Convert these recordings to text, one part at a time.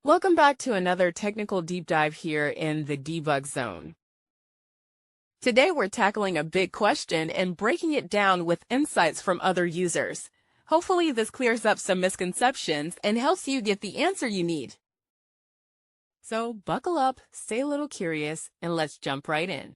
Welcome back to another technical deep dive here in the debug zone. Today we're tackling a big question and breaking it down with insights from other users. Hopefully this clears up some misconceptions and helps you get the answer you need. So buckle up, stay a little curious, and let's jump right in.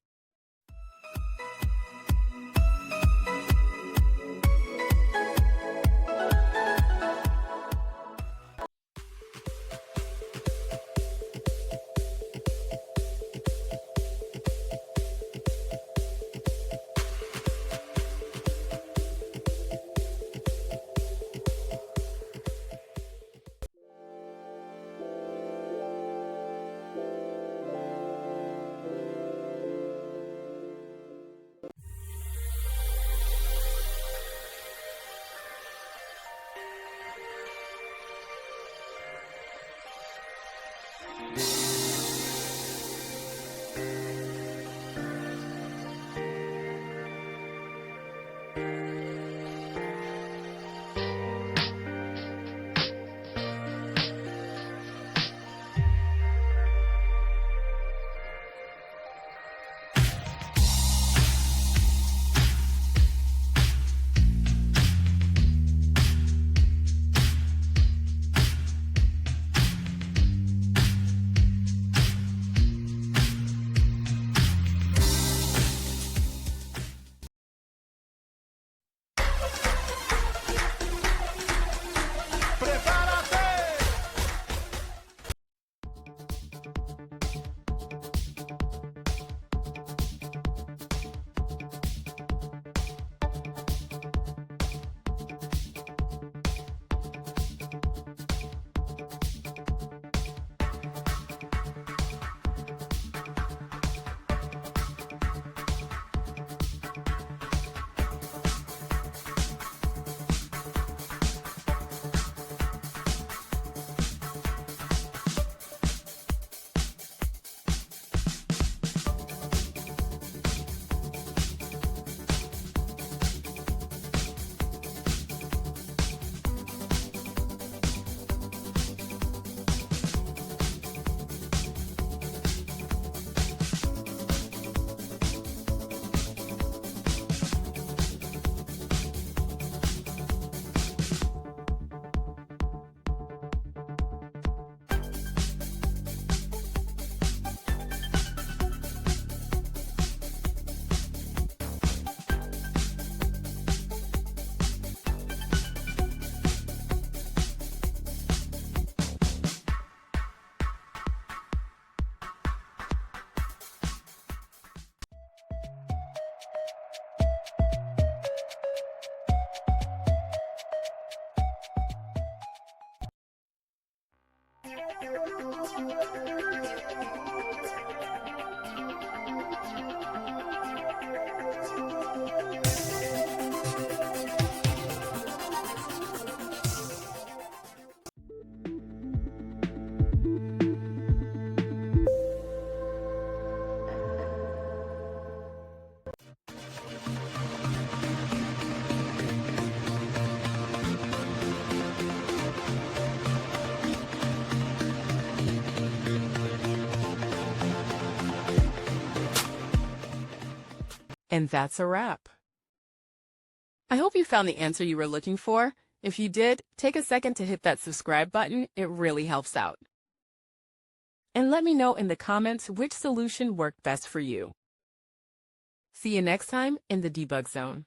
And that's a wrap. I hope you found the answer you were looking for. If you did, take a second to hit that subscribe button. It really helps out. And let me know in the comments which solution worked best for you. See you next time in the debug zone.